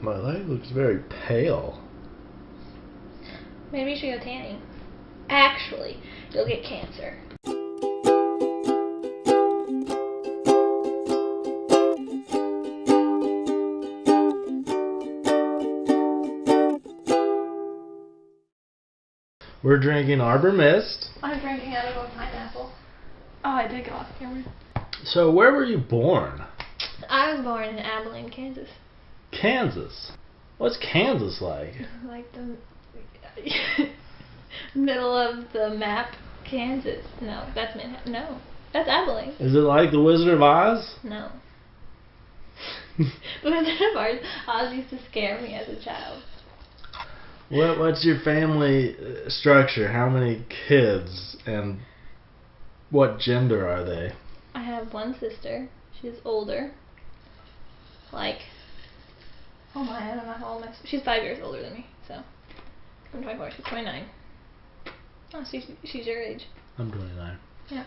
My leg looks very pale. Maybe you should go tanning. Actually, you'll get cancer. We're drinking Arbor Mist. I'm drinking out of a pineapple. Oh, I did go off camera. So where were you born? I was born in Abilene, Kansas. Kansas. What's Kansas like? Like the middle of the map, Kansas. No, that's Manhattan. No, that's Abilene. Is it like the Wizard of Oz? No. The Wizard of Oz used to scare me as a child. What's your family structure? How many kids and what gender are they? I have one sister. She's older. Like, oh my, I don't know how old she's 5 years older than me. So I'm 24. She's 29. Oh, she's your age. I'm 29. Yeah.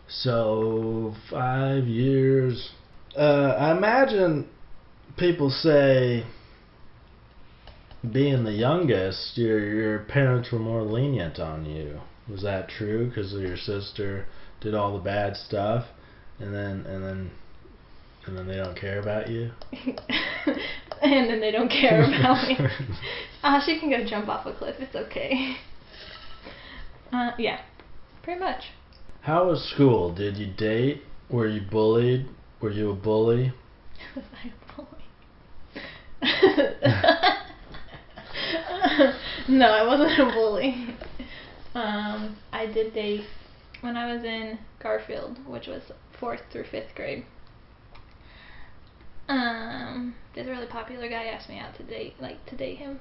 So 5 years. I imagine people say, being the youngest, your parents were more lenient on you. Was that true? Because your sister did all the bad stuff, and then they don't care about you. And then they don't care about me. She can go jump off a cliff. It's okay. Yeah, pretty much. How was school? Did you date? Were you bullied? Were you a bully? Was I a bully? No, I wasn't a bully. I did date when I was in Garfield, which was 4th through 5th grade. This really popular guy asked me out to date him.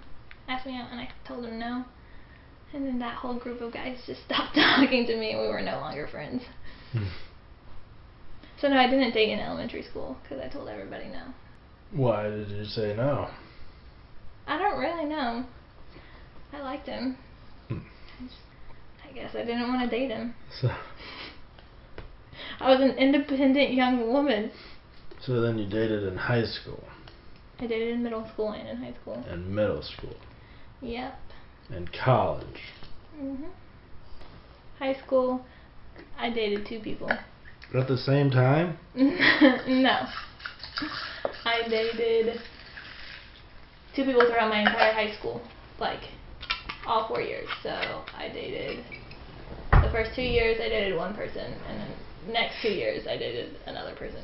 Asked me out, and I told him no. And then that whole group of guys just stopped talking to me, and we were no longer friends. So no, I didn't date in elementary school because I told everybody no. Why did you say no? I don't really know. I liked him. I guess I didn't want to date him. So I was an independent young woman. So then you dated in high school. I dated in middle school and in high school. And middle school. Yep. And college. High school, I dated 2 people. At the same time? No. I dated 2 people throughout my entire high school. Like, all 4 years. So, I dated, the first 2 years I dated one person, and then the next 2 years I dated another person.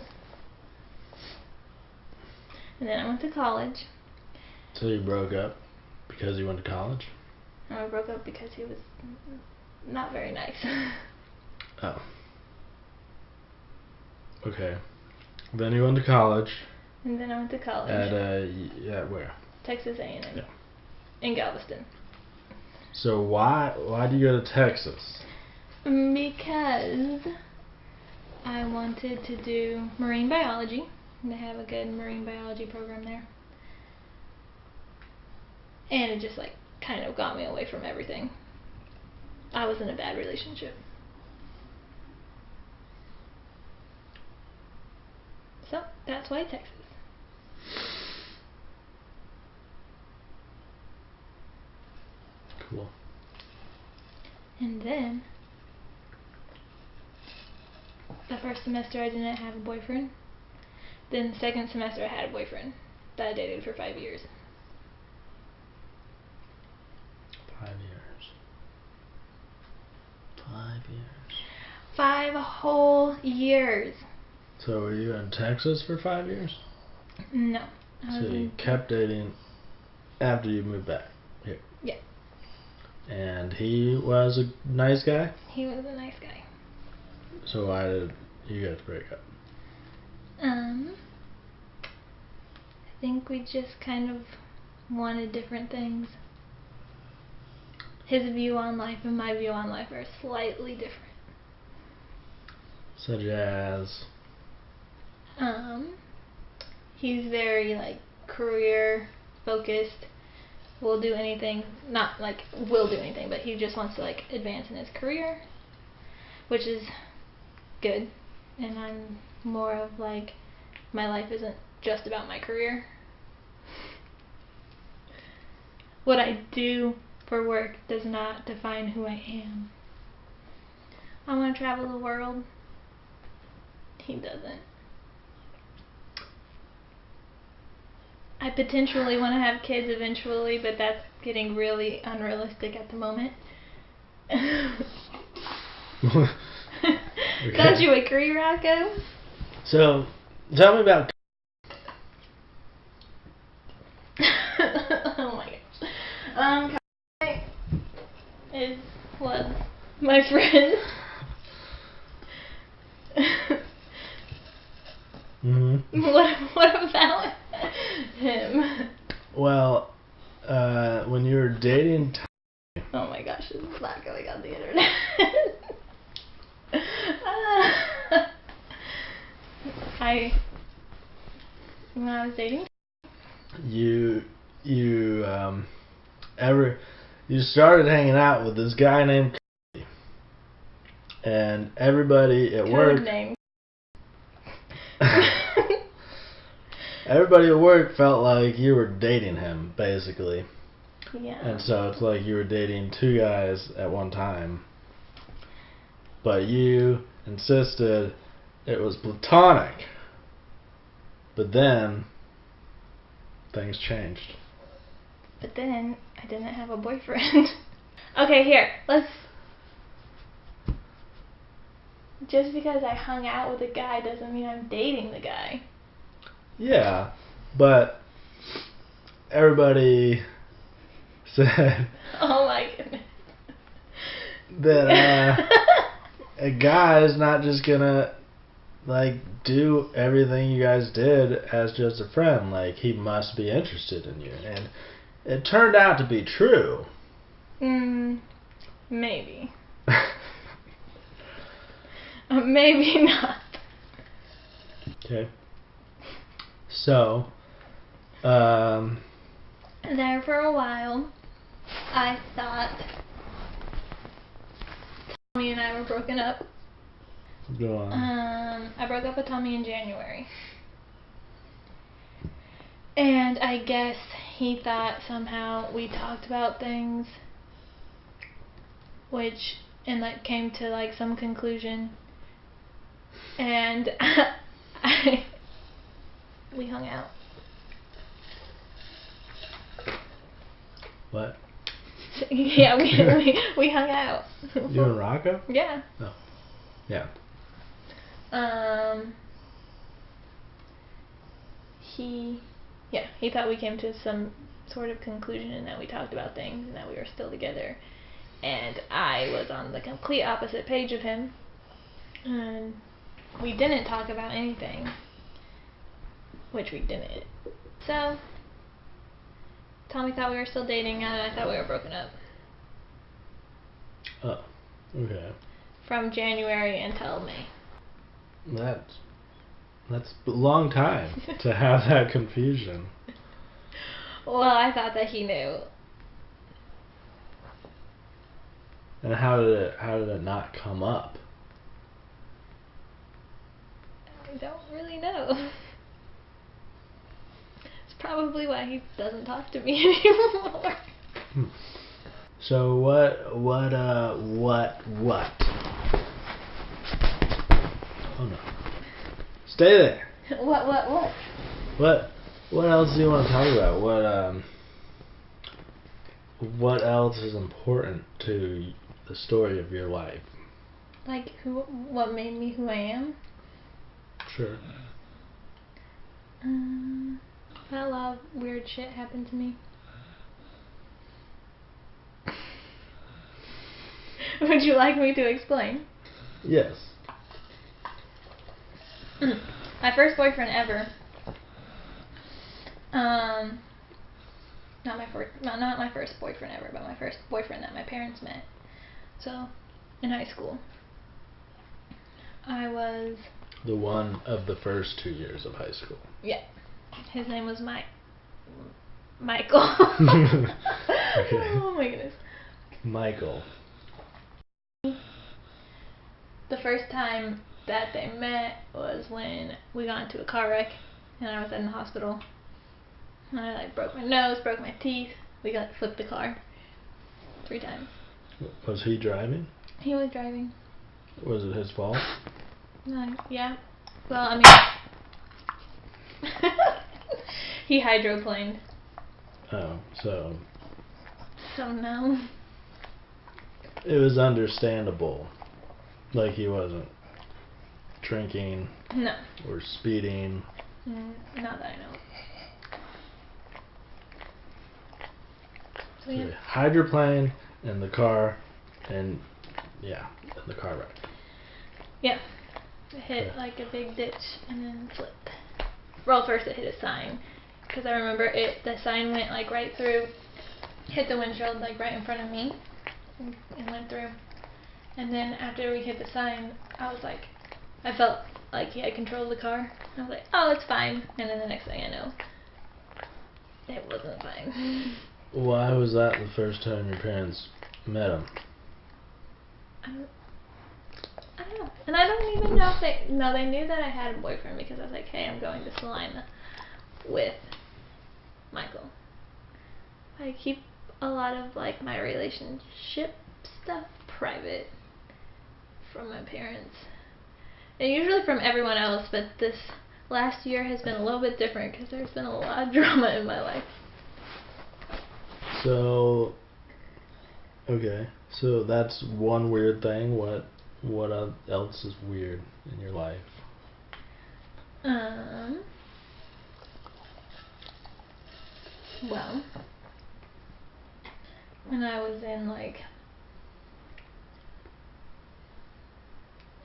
And then I went to college. So you broke up because you went to college? And I broke up because he was not very nice. Oh. Okay. Then you went to college. And then I went to college. At where? Texas A&M. Yeah. In Galveston. So why did you go to Texas? Because I wanted to do marine biology. They have a good marine biology program there. And it just kind of got me away from everything. I was in a bad relationship. So that's why Texas. Cool. And then the first semester I didn't have a boyfriend. Then the second semester I had a boyfriend that I dated for 5 years. 5 years. 5 years. 5 whole years. So were you in Texas for 5 years? No. So you kept dating after you moved back here? Yeah. And he was a nice guy? He was a nice guy. So why did you guys break up? I think we just kind of wanted different things. His view on life and my view on life are slightly different. Such as? He's very career focused. Will do anything, not will do anything, but he just wants to advance in his career, which is good. And I'm more of my life isn't just about my career. what I do for work does not define who I am. I want to travel the world. He doesn't. I potentially want to have kids eventually, but that's getting really unrealistic at the moment. Okay. Don't you agree, Rocco? So, tell me about. Oh my gosh. Was my friend. Mm-hmm. What about him? Well, when you were dating. Oh my gosh, this is not going on the internet. When I was dating. You started hanging out with this guy named Cody. And everybody at work. Code name. Everybody at work felt like you were dating him, basically. Yeah. And so it's like you were dating two guys at one time. But you insisted it was platonic. But then things changed. But then I didn't have a boyfriend. Okay, here, let's. Just because I hung out with a guy doesn't mean I'm dating the guy. Yeah, but everybody said Oh my goodness. that a guy is not just gonna like do everything you guys did as just a friend. Like, he must be interested in you, and it turned out to be true. Maybe. Maybe not. Okay. So, there for a while, I thought Tommy and I were broken up. go on. I broke up with Tommy in January. And I guess he thought somehow we talked about things, and like came to like some conclusion. And we hung out. What? Yeah, we hung out. You and Rocco? Yeah. No. Yeah. He thought we came to some sort of conclusion and that we talked about things and that we were still together. And I was on the complete opposite page of him. And we didn't talk about anything. Which we didn't. So, Tommy thought we were still dating and I thought we were broken up. Oh, okay. From January until May. That's a long time to have that confusion. Well, I thought that he knew. And how did it not come up? I don't really know. It's probably why he doesn't talk to me anymore. So what? Oh no. Stay there. What? What else do you want to talk about? What else is important to the story of your life? Like what made me who I am? Sure. A lot of weird shit happened to me. Would you like me to explain? Yes. My first boyfriend ever. Not my first boyfriend ever, but my first boyfriend that my parents met. So, in high school, I was The one of the first 2 years of high school. Yeah. His name was Michael. Okay. Oh my goodness. Michael. The first time that they met was when we got into a car wreck and I was in the hospital. And I broke my nose, broke my teeth, We got flipped the car 3 times. Was he driving? He was driving. Was it his fault? No, yeah. Well, I mean, he hydroplaned. Oh, so So no. it was understandable. Like he wasn't drinking No. or speeding. Not that I know. So So yeah. he hydroplaned in the car, and yeah, in the car wreck. Yeah. It hit Okay. like a big ditch and then flipped. Well, first it hit a sign, because I remember the sign went like right through, hit the windshield like right in front of me, and went through. And then after we hit the sign, I was like, I felt like he had control of the car. I was like, oh, it's fine. And then the next thing I know, it wasn't fine. Why was that the first time your parents met him? I don't know. And I don't even know if they knew that I had a boyfriend, because I was like, hey, I'm going to Salina with Michael. I keep a lot of like my relationship stuff private from my parents. And usually from everyone else, but this last year has been a little bit different because there's been a lot of drama in my life. So, okay, so that's one weird thing. What else is weird in your life? Well, when I was in like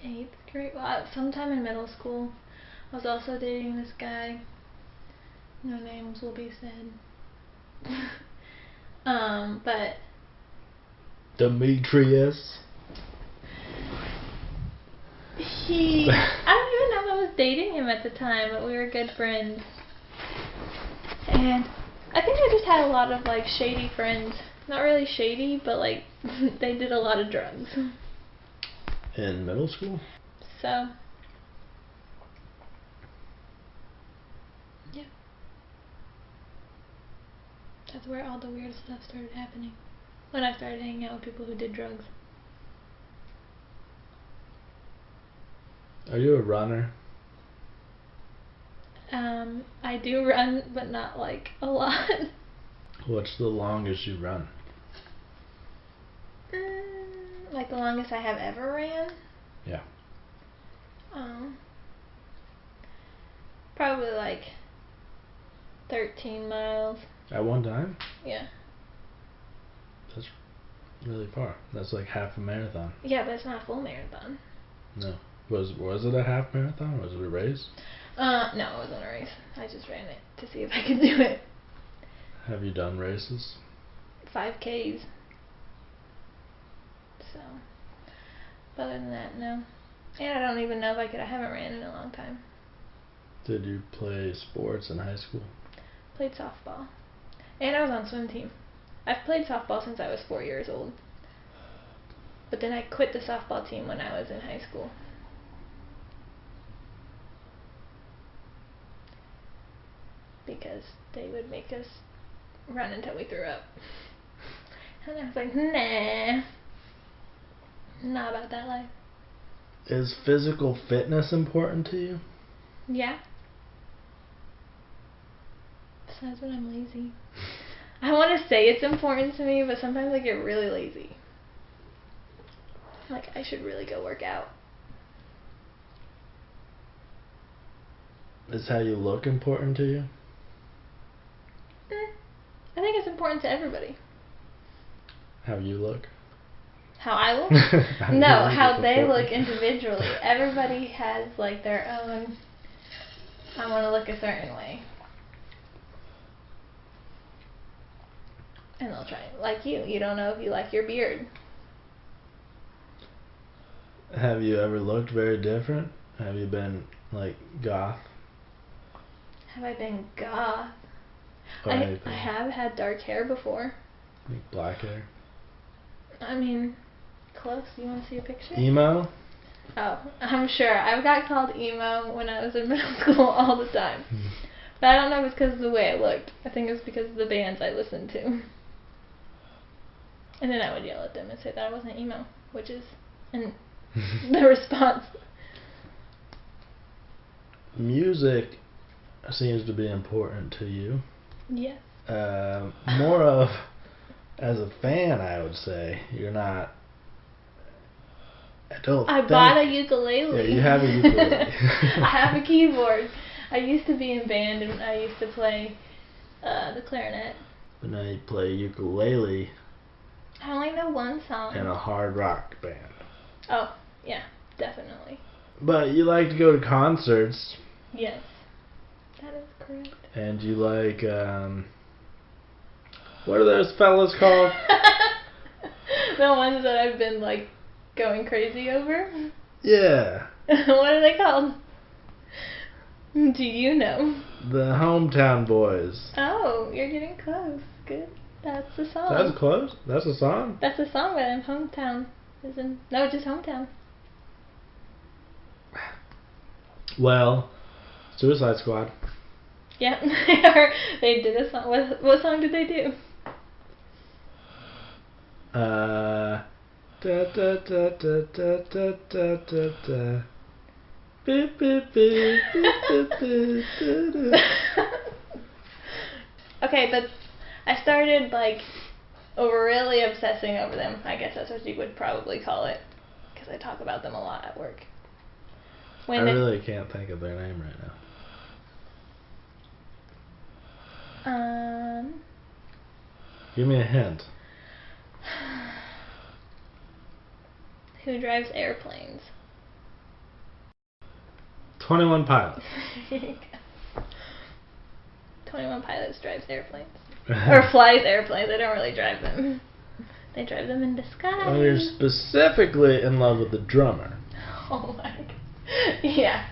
8th grade, sometime in middle school, I was also dating this guy. No names will be said. But Demetrius. I don't even know if I was dating him at the time, but we were good friends. And I think I just had a lot of like shady friends. Not really shady, but like they did a lot of drugs. In middle school? So, yeah. That's where all the weird stuff started happening. When I started hanging out with people who did drugs. Are you a runner? I do run, but not like a lot. What's the longest you run? Like the longest I have ever ran? Yeah. Probably like 13 miles. At one time? Yeah. That's really far. That's like half a marathon. Yeah, but it's not a full marathon. No. Was it a half marathon? Was it a race? No, it wasn't a race. I just ran it to see if I could do it. Have you done races? 5Ks. So, but other than that, no. And I don't even know if I haven't ran in a long time. Did you play sports in high school? Played softball. And I was on swim team. I've played softball since I was 4 years old. But then I quit the softball team when I was in high school. Because they would make us run until we threw up. And I was like, nah. Not about that life. Is physical fitness important to you? Yeah. Besides when I'm lazy. I want to say it's important to me, but sometimes I get really lazy. Like, I should really go work out. Is how you look important to you? I think it's important to everybody. How you look? How I look? How you No, look how is they important. look individually. Everybody has like their own, I want to look a certain way. And they'll try. Like you don't know if you like your beard. Have you ever looked very different? Have you been like goth? Have I been goth? Or I anything? have had dark hair before. Like black hair? I mean, close. You want to see a picture? Emo? Oh, I'm sure. I've got called emo when I was in middle school all the time. But I don't know if it's because of the way I looked. I think it was because of the bands I listened to. And then I would yell at them and say that I wasn't emo, which is the response. Music seems to be important to you. Yes. More of as a fan, I would say. You're not. I bought a ukulele. Yeah, you have a ukulele. I have a keyboard. I used to be in band and I used to play the clarinet. But now you play ukulele I only know one song. in a hard rock band. Oh, yeah, definitely. But you like to go to concerts. Yes, that is correct. And you like, what are those fellas called? The ones that I've been, like, going crazy over? Yeah. What are they called? Do you know? The Hometown Boys. Oh, you're getting close. Good. That's the song. That's close. That's a song. That's the song by them. Hometown. No, just Hometown. Well, Suicide Squad. Yeah, they did a song. What song did they do? Da da da da da da da da da. Beep, beep, beep, beep, beep, beep, da, da. Okay, but I started like really obsessing over them. I guess that's what you would probably call it, because I talk about them a lot at work. I really can't think of their name right now. Give me a hint. Who drives airplanes? 21 Pilots. 21 Pilots drives airplanes. Or flies airplanes. They don't really drive them. They drive them in disguise. Well, you're specifically in love with the drummer. Oh my god. Yeah.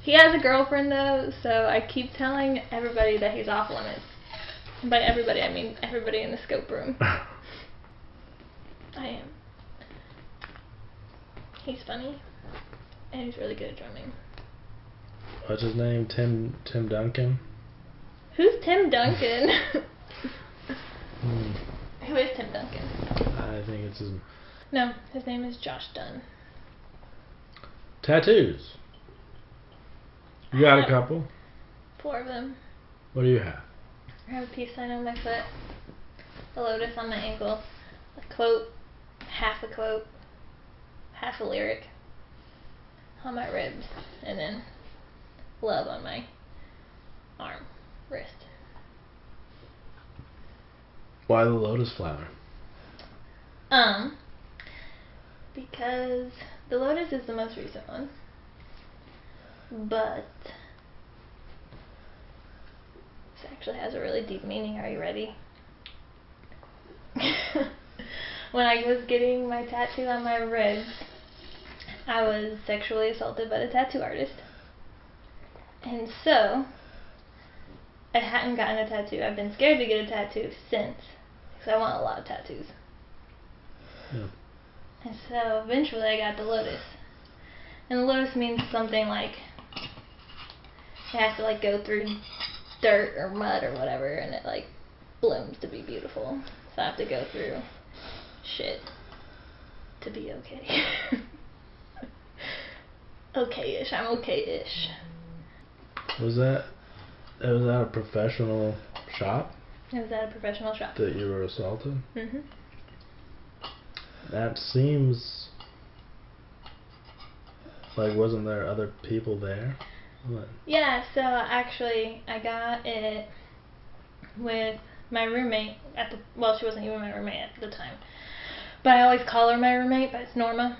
He has a girlfriend though, so I keep telling everybody that he's off limits. And by everybody, I mean everybody in the scope room. I am. He's funny, and he's really good at drumming. What's his name? Tim Duncan? Who's Tim Duncan? Who is Tim Duncan? I think it's his... No, his name is Josh Dunn. Tattoos. You got a couple? 4 of them. What do you have? I have a peace sign on my foot, a lotus on my ankle, a quote, half a lyric on my ribs, and then love on my arm, wrist. Why the lotus flower? Because the lotus is the most recent one, but this actually has a really deep meaning. Are you ready? When I was getting my tattoo on my ribs, I was sexually assaulted by the tattoo artist. And so, I hadn't gotten a tattoo. I've been scared to get a tattoo since, because I want a lot of tattoos. Yeah. And so, eventually I got the lotus. And the lotus means something like, it has to like go through dirt or mud or whatever, and it like blooms to be beautiful. So I have to go through shit to be okay. Okay-ish. I'm okay-ish. Was that a professional shop? It was at a professional shop. That you were assaulted? Mhm. That seems like, wasn't there other people there? What? Yeah, so actually I got it with my roommate she wasn't even my roommate at the time. But I always call her my roommate, but it's Norma.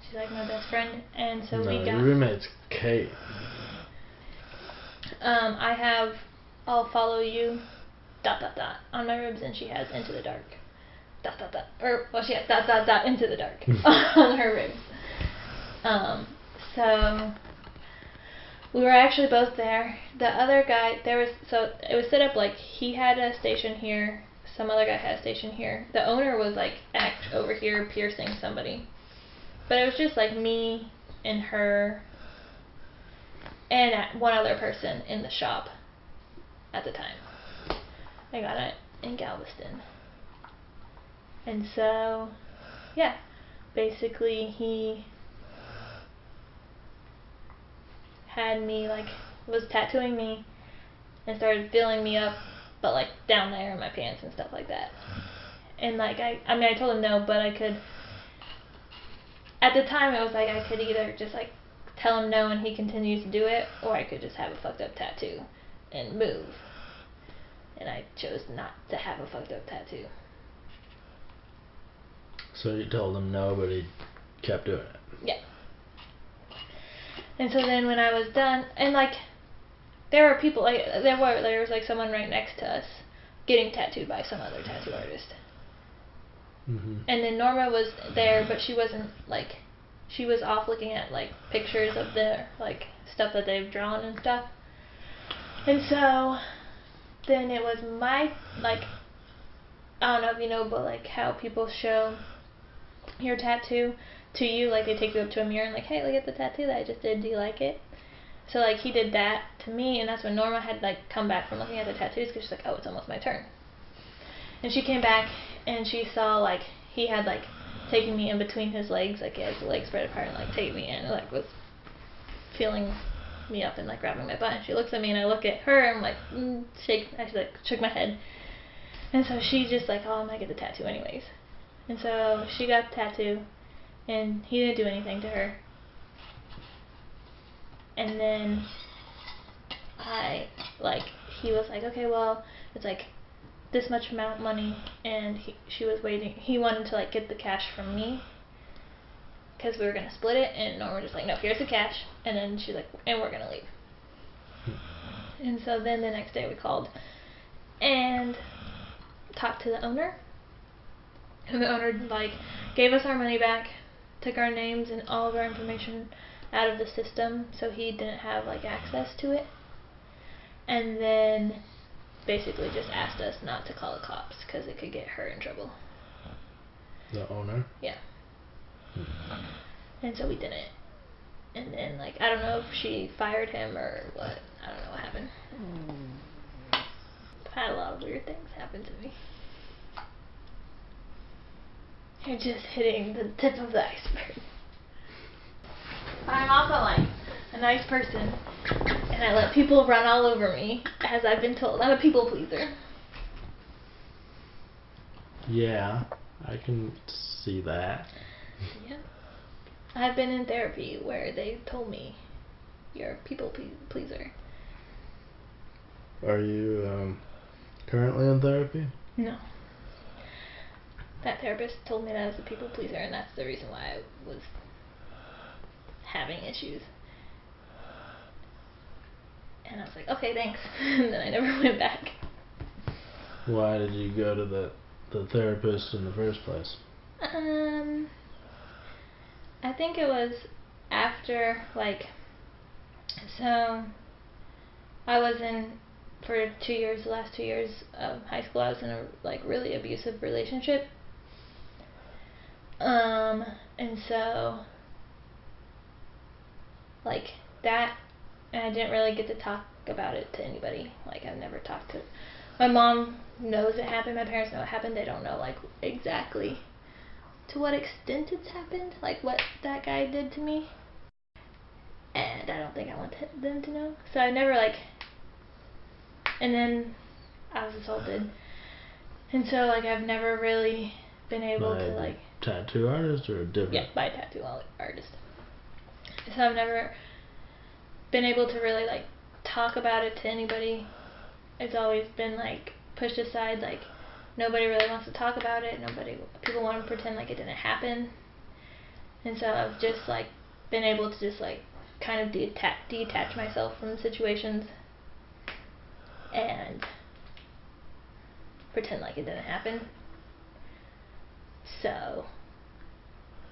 She's like my best friend, and so we got... your roommate's Kate. I'll follow you, ... on my ribs, and she has Into the Dark, ... she has ... Into the Dark on her ribs. So we were actually both there. The other guy, it was set up like he had a station here, some other guy had a station here. The owner was like over here piercing somebody. But it was just like me and her and one other person in the shop at the time. I got in Galveston. And so, yeah, basically he had me, like, was tattooing me and started filling me up, but, like, down there in my pants and stuff like that. And, like, I mean, I told him no, but I could, at the time, it was like I could either just, like, tell him no and he continues to do it, or I could just have a fucked up tattoo and move. And I chose not to have a fucked up tattoo. So you told him no, but he kept doing it. Yeah. And so then when I was done, and like, there were people, like, there was like someone right next to us getting tattooed by some other tattoo artist. Mm-hmm. And then Norma was there, but she wasn't, like, she was off looking at, like, pictures of their, like, stuff that they've drawn and stuff. And so then it was my, like, I don't know if you know, but, like, how people show your tattoo to you, like, they take you up to a mirror and, like, hey, look at the tattoo that I just did, do you like it? So, like, he did that to me, and that's when Norma had, like, come back from looking at the tattoos, because she's like, oh, it's almost my turn. And she came back, and she saw, like, he had, like, taken me in between his legs, like, he had his legs spread apart, and, like, take me in, and, like, was feeling me up and, like, grabbing my butt. And she looks at me, and I look at her, and I'm like, I just, like, shook my head. And so she just, like, oh, I'm gonna get the tattoo anyways. And so she got the tattoo, and he didn't do anything to her. And then he was like, okay, well, it's like this much amount of money, and she was waiting. He wanted to, like, get the cash from me, because we were going to split it, and Norma was just like, no, here's the cash, and then she's like, and we're going to leave. And so then the next day we called and talked to the owner, and the owner, like, gave us our money back, took our names and all of our information out of the system, so he didn't have, like, access to it, and then basically just asked us not to call the cops because it could get her in trouble. The owner? Yeah. And so we didn't. And then, like, I don't know if she fired him or what. I don't know what happened. I've had a lot of weird things happen to me. You're just hitting the tip of the iceberg. But I'm also, like, a nice person, and I let people run all over me, as I've been told. I'm a people pleaser. Yeah, I can see that. Yeah. I've been in therapy where they told me, you're a people pleaser. Are you currently in therapy? No. That therapist told me that I was a people pleaser, and that's the reason why I was having issues. And I was like, okay, thanks. And then I never went back. Why did you go to the therapist in the first place? I think it was after, like, so I was in, for 2 years, the last 2 years of high school, I was in a, like, really abusive relationship. And so, like, that, and I didn't really get to talk about it to anybody. Like, I've never talked to, my mom knows it happened, my parents know it happened, they don't know, like, exactly to what extent it's happened, like, what that guy did to me. And I don't think I want them to know. So I never, like, and then I was assaulted. And so, like, I've never really been able to, like, tattoo artist or a different? Yeah, by a tattoo artist. So I've never been able to really, like, talk about it to anybody. It's always been, like, pushed aside, like, nobody really wants to talk about it. People want to pretend like it didn't happen. And so I've just, like, been able to just, like, kind of detach myself from the situations and pretend like it didn't happen. So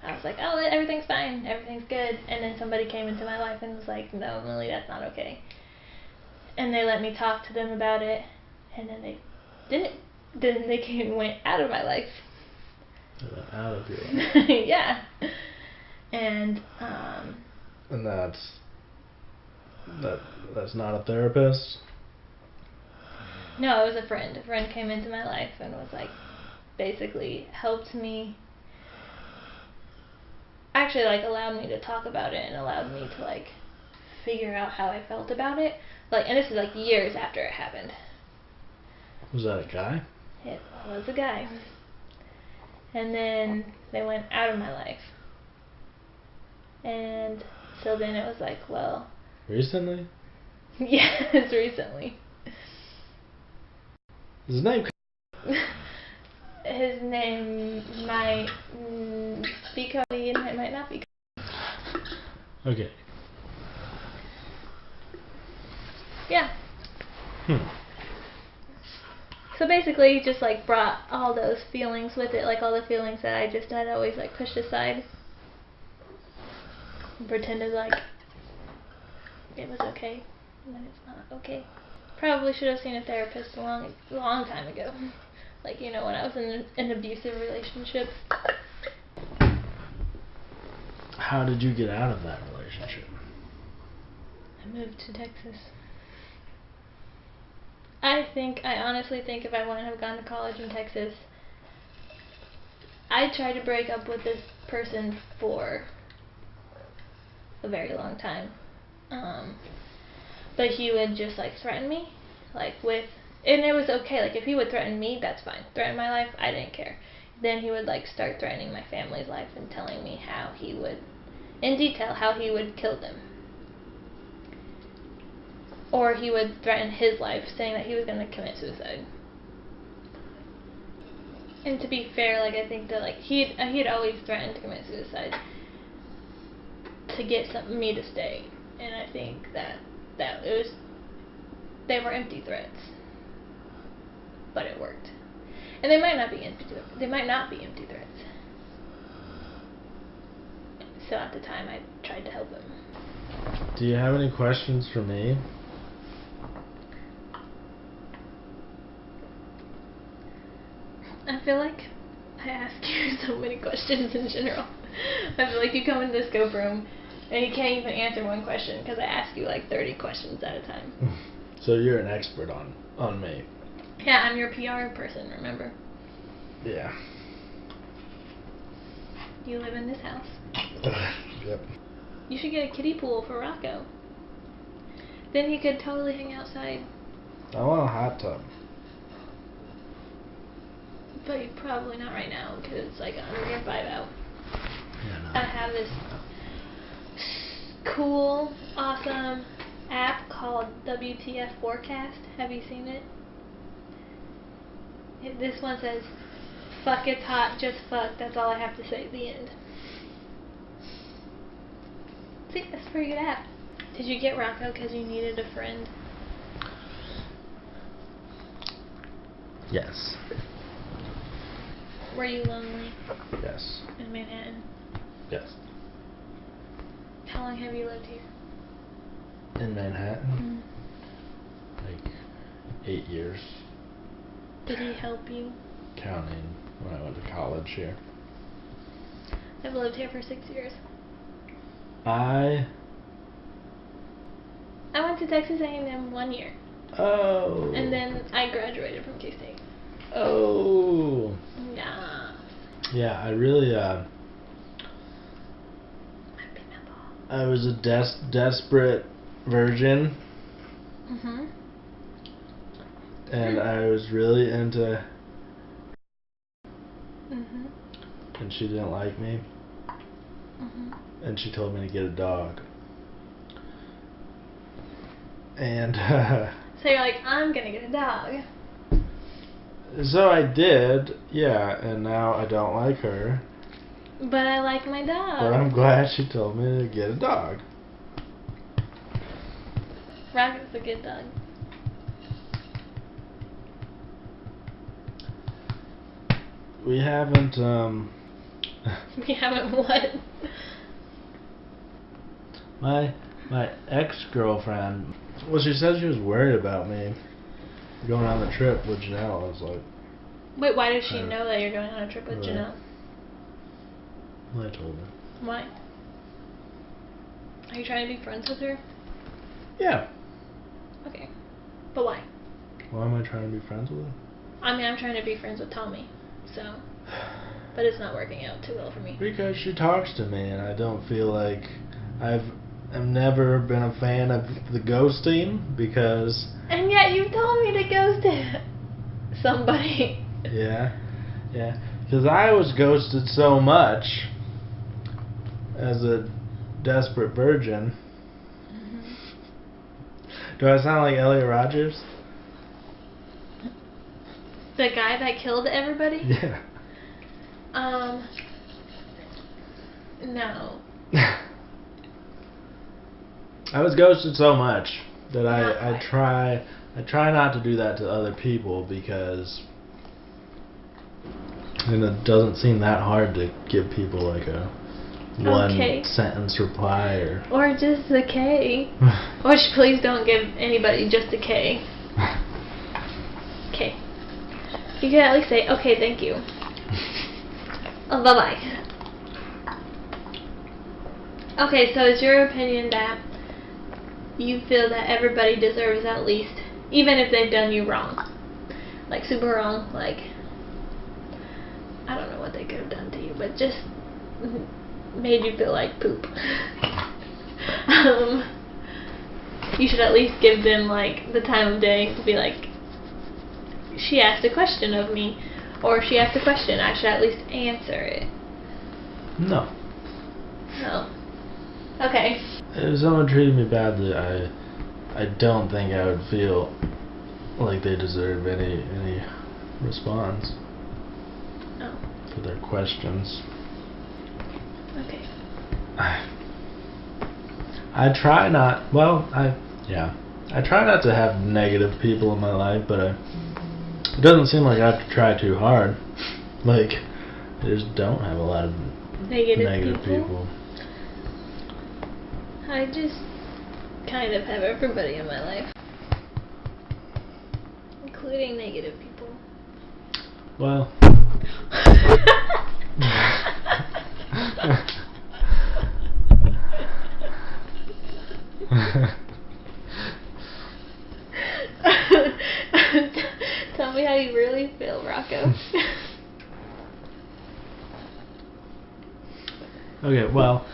I was like, oh, everything's fine, everything's good. And then somebody came into my life and was like, no, Millie, that's not okay. And they let me talk to them about it, and then they didn't. Then they came and went out of my life. They went out of your life. Yeah. And that's not a therapist? No, it was a friend. A friend came into my life and was like, basically helped me. Actually, like, allowed me to talk about it and allowed me to, like, figure out how I felt about it. Like, and this is, like, years after it happened. Was that a guy? It was a guy. And then they went out of my life. And so then it was like, well... Recently? Yes, recently. His name... His name might be Cody and it might not be Cody. Okay. Yeah. Hmm. So basically, he just like brought all those feelings with it, like all the feelings that I just had always like pushed aside, and pretended like it was okay when it's not okay. Probably should have seen a therapist a long time ago. Like, you know, when I was in an abusive relationship. How did you get out of that relationship? I moved to Texas. I honestly think if I wouldn't have gone to college in Texas, I tried to break up with this person for a very long time. But he would just like threaten me, like and it was okay, like if he would threaten me, that's fine. Threaten my life, I didn't care. Then he would like start threatening my family's life and telling me how he would, in detail, how he would kill them. Or he would threaten his life, saying that he was going to commit suicide. And to be fair, like I think that like he had always threatened to commit suicide to get me to stay, and I think that they were empty threats, but it worked. And they might not be empty threats. So at the time, I tried to help him. Do you have any questions for me? I feel like I ask you so many questions in general. I feel like you come in the scope room and you can't even answer one question because I ask you like 30 questions at a time. So you're an expert on me. Yeah, I'm your PR person, remember? Yeah. You live in this house. Yep. You should get a kiddie pool for Rocco. Then he could totally hang outside. I want a hot tub. But probably not right now because it's like 105 out. Yeah, no. I have this cool, awesome app called WTF Forecast. Have you seen it? This one says, "Fuck, it's hot, just fuck. That's all I have to say at the end." See, that's a pretty good app. Did you get Rocco because you needed a friend? Yes. Were you lonely Yes. in Manhattan? Yes. How long have you lived here? In Manhattan? Like 8 years. Did he help you? Counting when I went to college here. I've lived here for 6 years. I went to Texas A&M 1 year. Oh. And then I graduated from K-State. Oh. Yeah. Yeah, I really I was a desperate virgin. Mhm. And I was really into. Mhm. And she didn't like me. Mhm. And she told me to get a dog. And so you're like, I'm gonna get a dog. So I did, yeah, and now I don't like her. But I like my dog. But I'm glad she told me to get a dog. Rocket's a good dog. We haven't, We haven't what? My ex-girlfriend, well, she said she was worried about me going on the trip with Janelle. I was like... Wait, why does she know that you're going on a trip with Janelle? Well, I told her. Why? Are you trying to be friends with her? Yeah. Okay. But why? Why am I trying to be friends with him? I mean, I'm trying to be friends with Tommy, so. But it's not working out too well for me. Because she talks to me, and I don't feel like I've never been a fan of the ghosting because. And yet you told me to ghost somebody. Yeah, because I was ghosted so much as a desperate virgin. Mm-hmm. Do I sound like Elliot Rodgers? The guy that killed everybody? Yeah. No. I was ghosted so much that Not I quite. try not to do that to other people because it doesn't seem that hard to give people like a one Okay. sentence reply Or just a K. Or please don't give anybody just a K. Okay. You can at least say, okay, thank you. Bye-bye. Okay, so it's your opinion that you feel that everybody deserves at least, even if they've done you wrong. Like, super wrong, like, I don't know what they could have done to you, but just made you feel like poop. You should at least give them, like, the time of day to be like, she asked a question of me, or she asked a question, I should at least answer it. No. No. Okay. If someone treated me badly, I don't think I would feel like they deserve any response Oh. for their questions. Okay. I try not. Well, I try not to have negative people in my life, but it doesn't seem like I have to try too hard. Like, I just don't have a lot of negative people. I just kind of have everybody in my life, including negative people. Well. Tell me how you really feel, Rocco. Okay, well,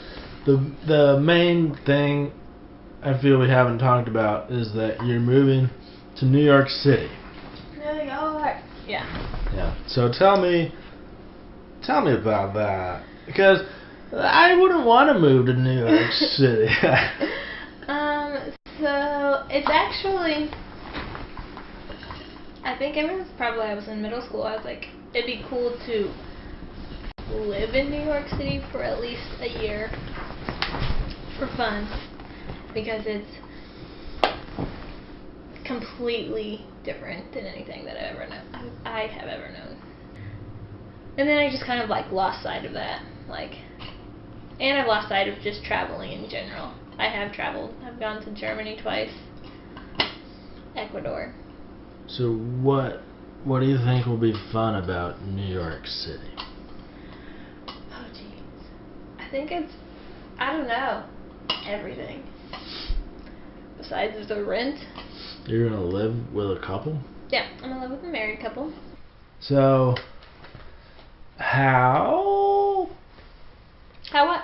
the main thing I feel we haven't talked about is that you're moving to New York City. New York. Yeah. Yeah. So tell me about that, because I wouldn't want to move to New York City. So it's actually, I think ever since probably I was in middle school, I was like, it'd be cool to live in New York City for at least a year for fun, because it's completely different than anything that I have ever known. And then I just kind of like lost sight of that, and I've lost sight of just traveling in general. I have traveled. I've gone to Germany twice, Ecuador. So what do you think will be fun about New York City? Oh jeez, I think it's, I don't know, everything. Besides the rent. You're gonna live with a couple? Yeah, I'm gonna live with a married couple. So how what?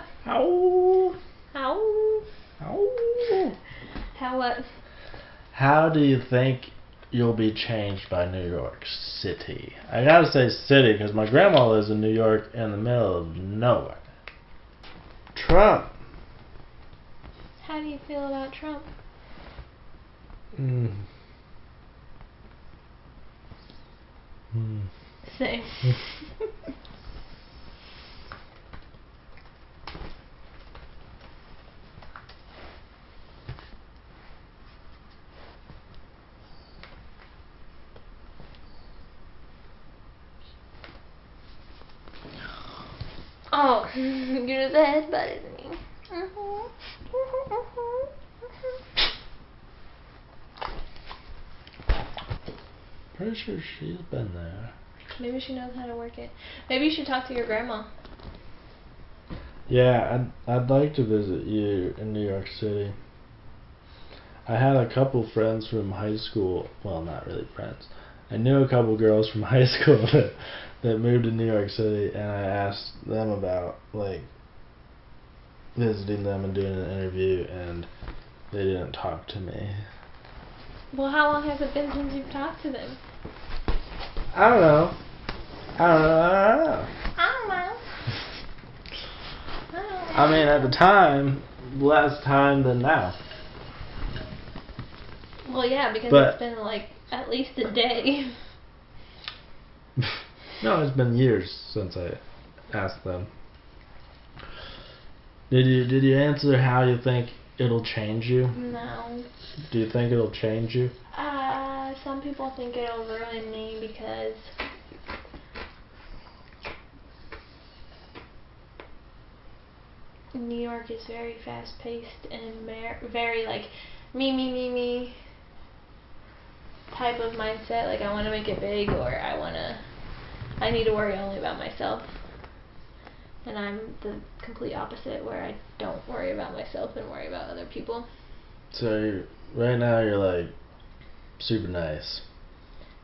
How what? How do you think you'll be changed by New York City? I gotta say city because my grandma lives in New York in the middle of nowhere. Trump. How do you feel about Trump? Same. Oh, you just headbutted me. Pretty sure she's been there. Maybe she knows how to work it. Maybe you should talk to your grandma. Yeah, I'd like to visit you in New York City. I had a couple friends from high school. Well, not really friends. I knew a couple girls from high school that moved to New York City, and I asked them about like visiting them and doing an interview, and they didn't talk to me. Well, how long has it been since you've talked to them? I don't know. I don't know. I mean, at the time, less time than now. Well, yeah, because But- it's been like at least a day. No, it's been years since I asked them. Did you answer how you think it'll change you? No. Do you think it'll change you? Some people think it'll ruin me because New York is very fast paced and very like me type of mindset. Like I want to make it big, or I need to worry only about myself. And I'm the complete opposite, where I don't worry about myself and worry about other people. So right now you're like super nice,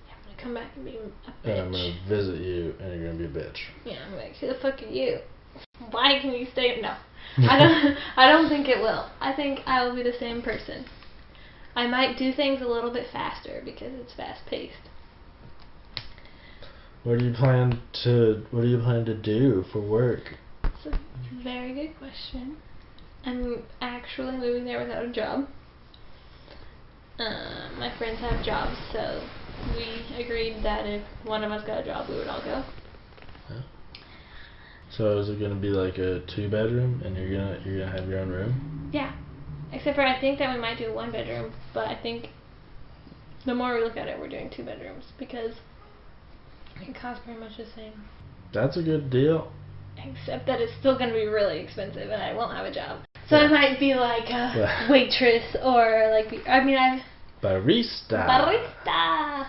Yeah, I'm gonna come back and be a and I'm bitch. gonna visit you, and you're gonna be a bitch. Yeah, I'm like, who the fuck are you? Why can you stay? No, I don't think it will. I think I will be the same person. I might do things a little bit faster because it's fast paced. What do you plan to do for work? It's a very good question. I'm actually moving there without a job. My friends have jobs, so we agreed that if one of us got a job, we would all go. So is it gonna be like a 2-bedroom, and you're gonna have your own room? Yeah. Except for I think that we might do a 1-bedroom, but I think the more we look at it, we're doing 2 bedrooms because it costs pretty much the same. That's a good deal. Except that it's still going to be really expensive and I won't have a job. So Yeah. I might be like a Yeah. waitress or like, I'm Barista. barista.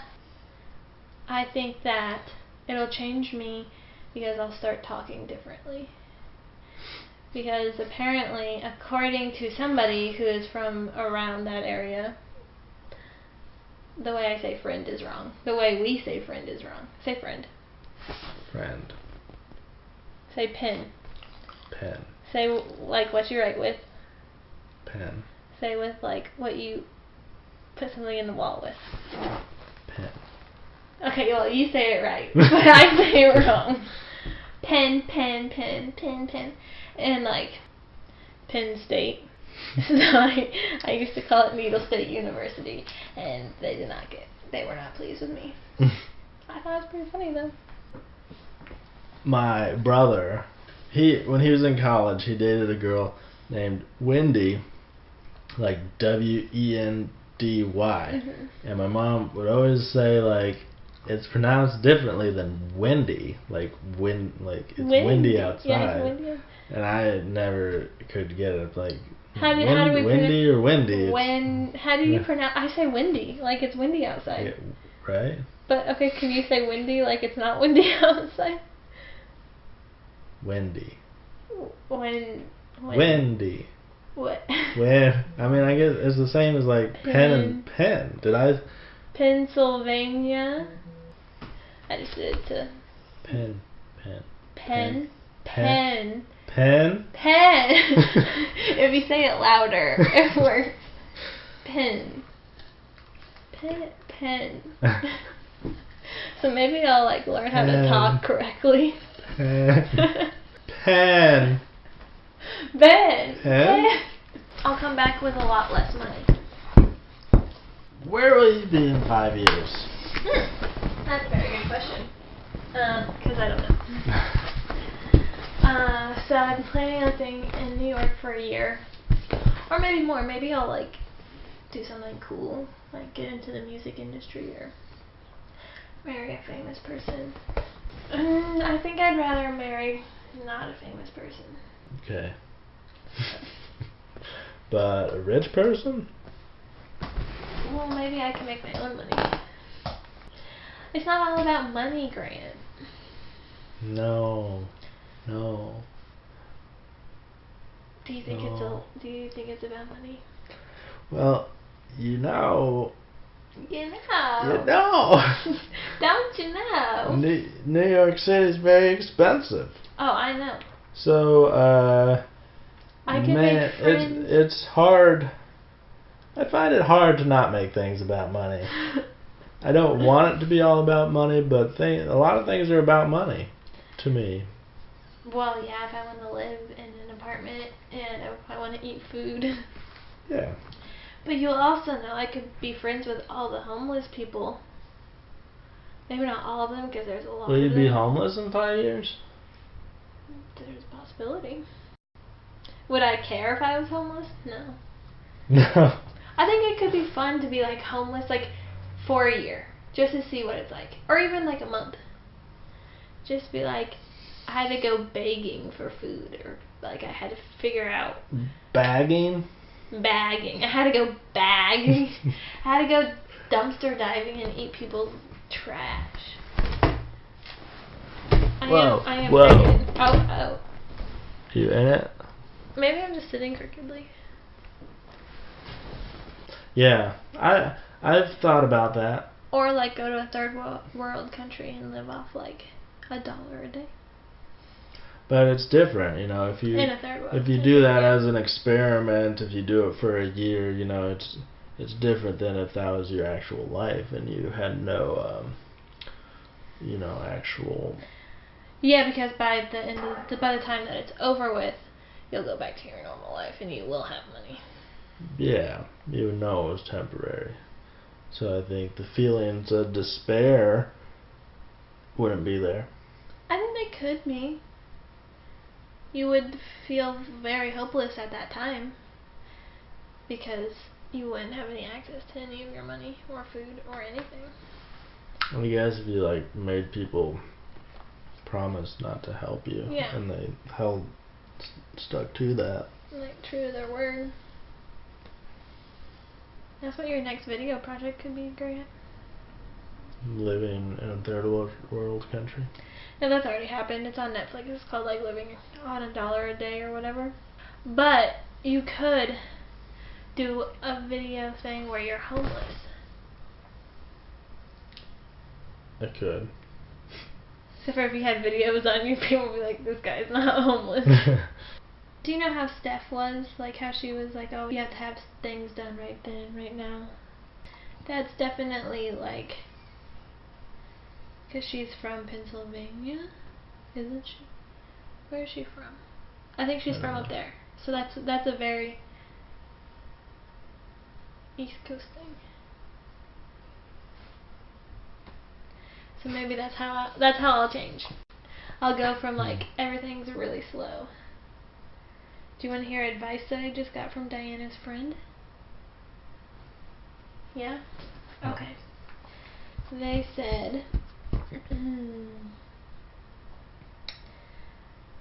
I think that it'll change me because I'll start talking differently. Because apparently, according to somebody who is from around that area, the way I say friend is wrong. The way we say friend is wrong. Say friend. Friend. Say pen. Pen. Say like what you write with. Pen. Say with like what you put something in the wall with. Pen. Okay, well you say it right, but I say it wrong. Penn, and like Penn State. So I used to call it Needle State University, and they were not pleased with me. I thought it was pretty funny though. My brother, when he was in college, he dated a girl named Wendy, like Wendy, and my mom would always say like it's pronounced differently than Wendy, like it's windy outside. Yeah, it's windy. And I never could get it. Like, How do we Windy or Wendy? How do you Yeah. pronounce? I say windy, like it's windy outside. Yeah, right? But okay, can you say windy like it's not windy outside? Wendy. When Wendy. what? When I mean, I guess it's the same as like pen and pen. Did I? Pennsylvania. I just did it to Pen. pen. If you say it louder, it works. Pen. So maybe I'll like learn how to talk correctly. Pen. Ben. I'll come back with a lot less money. Where will you be in 5 years? That's a very good question. Because I don't know. So I'm planning on staying in New York for a year. Or maybe more. Maybe I'll like do something cool. Like get into the music industry or marry a famous person. I think I'd rather marry not a famous person. Okay. But a rich person? Well, maybe I can make my own money. It's not all about money, Grant. No. Do you think No. it's about money? Well, You know. You know. You know. Don't you know? New York City is very expensive. Oh, I know. So, I can man, make friends. it's hard. I find it hard to not make things about money. I don't want it to be all about money, but a lot of things are about money to me. Well, yeah, if I want to live in an apartment and if I want to eat food. Yeah. But you'll also know I could be friends with all the homeless people. Maybe not all of them because there's a lot Will of you them. be homeless in 5 years? There's a possibility. Would I care if I was homeless? No. No. I think it could be fun to be like homeless like for a year. Just to see what it's like. Or even like a month. Just be like, I had to go begging for food. Or like I had to figure out. Bagging? Bagging. I had to go bag. I had to go dumpster diving and eat people's trash. I am pregnant. Oh. You in it? Maybe I'm just sitting crookedly. Yeah. I've thought about that. Or like go to a third world country and live off like $1 a day. But it's different, if you In a third world if you do that as an experiment, if you do it for a year, it's different than if that was your actual life and you had no actual. Yeah, because by the time that it's over with, you'll go back to your normal life and you will have money. Yeah, you would know it was temporary. So I think the feelings of despair wouldn't be there. I think they could be. You would feel very hopeless at that time because you wouldn't have any access to any of your money or food or anything. I guess if you made people promise not to help you, yeah, and they stuck to that. Like true to their word. That's what your next video project could be, Grant. Living in a third world country. No, that's already happened. It's on Netflix. It's called like Living on $1 a Day or whatever. But you could do a video thing where you're homeless. I could. Except for if you had videos on you, people would be like, this guy's not homeless. Do you know how Steph was? Like how she was like, oh, you have to have things done right then, right now. That's definitely like, because she's from Pennsylvania, isn't she? Where is she from? I think she's from up there. So that's a very East Coast thing. So maybe that's how I'll change. I'll go from like everything's really slow. Do you want to hear advice that I just got from Diana's friend? Yeah? Okay. They said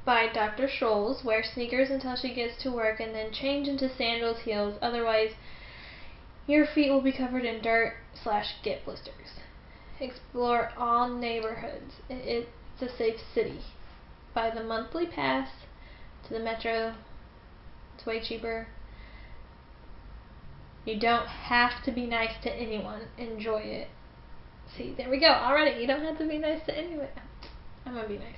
by Dr. Scholl's, wear sneakers until she gets to work and then change into sandals, heels, otherwise your feet will be covered in dirt/get blisters. Explore all neighborhoods. It's a safe city. Buy the monthly pass to the metro. It's way cheaper. You don't have to be nice to anyone. Enjoy it. See, there we go. Already, you don't have to be nice to anyone. I'm gonna be nice.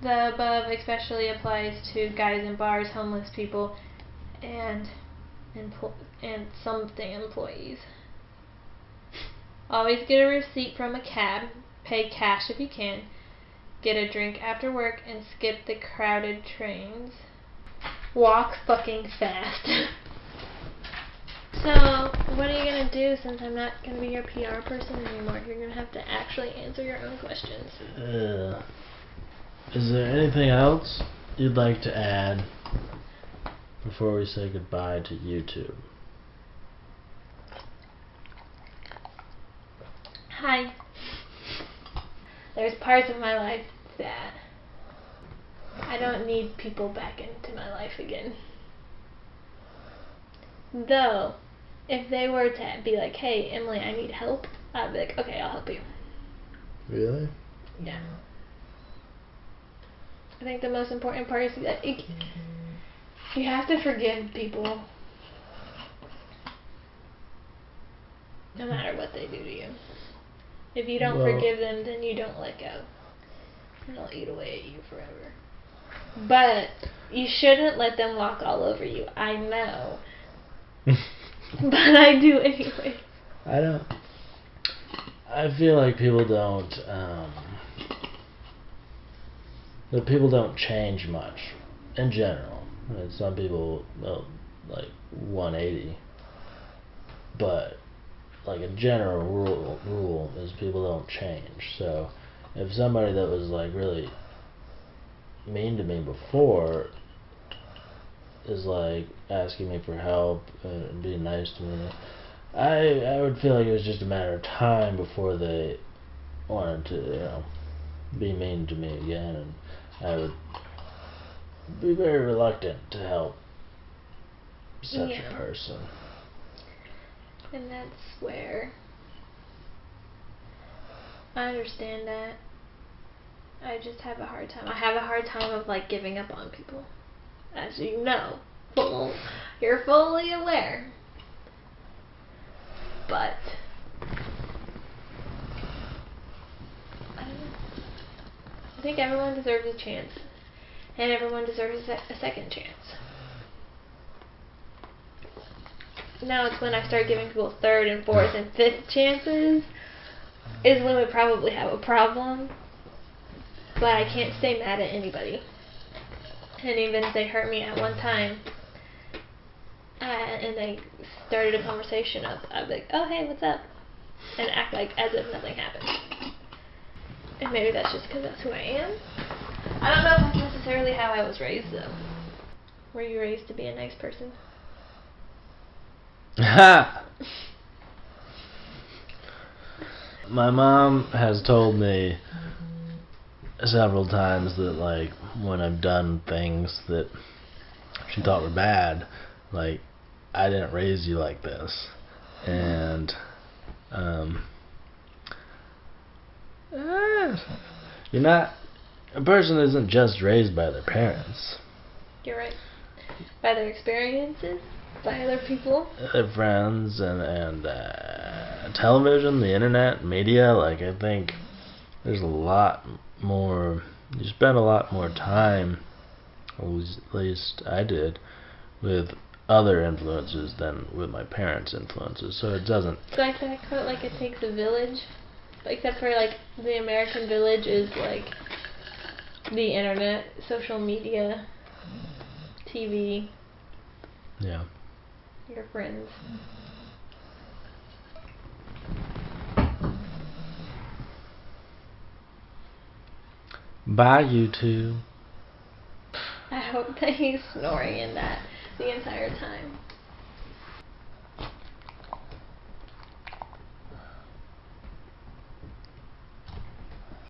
The above especially applies to guys in bars, homeless people, and something employees. Always get a receipt from a cab. Pay cash if you can. Get a drink after work and skip the crowded trains. Walk fucking fast. So, what are you going to do since I'm not going to be your PR person anymore? You're going to have to actually answer your own questions. Is there anything else you'd like to add before we say goodbye to YouTube? Hi. There's parts of my life that I don't need people back into my life again. Though, if they were to be like, hey, Emily, I need help, I'd be like, okay, I'll help you. Really? Yeah. I think the most important part is that you have to forgive people. no matter what they do to you. If you don't Well- forgive them, then you don't let go. And they'll eat away at you forever. But you shouldn't let them walk all over you. I know. But I do anyway. I feel like people don't, that people don't change much in general. I mean, some people, like 180, but like a general rule is people don't change. So if somebody that was like really mean to me before is like asking me for help and being nice to me, I would feel like it was just a matter of time before they wanted to, be mean to me again, and I would be very reluctant to help such a person. And that's where I understand that. I just have a hard time. I have a hard time of like giving up on people. As you know. You're fully aware. But I don't know. I think everyone deserves a chance. And everyone deserves a second chance. Now it's when I start giving people third and fourth and fifth chances is when we probably have a problem. But I can't stay mad at anybody. And even if they hurt me at one time and they started a conversation up, I'd be like, oh hey, what's up? And act like as if nothing happened. And maybe that's just because that's who I am. I don't know if that's necessarily how I was raised though. Were you raised to be a nice person? Ha! My mom has told me several times that, like, when I've done things that she thought were bad, like, I didn't raise you like this. And, you're not, a person isn't just raised by their parents. You're right. By their experiences, by other people. Their friends and television, the internet, media. Like, I think there's a lot more, you spend a lot more time, at least I did, with other influences than with my parents' influences. So it doesn't. So like that quote, like it takes a village, except for like the American village is like the internet, social media, TV, Yeah. your friends. Bye, YouTube. I hope that he's snoring in that the entire time.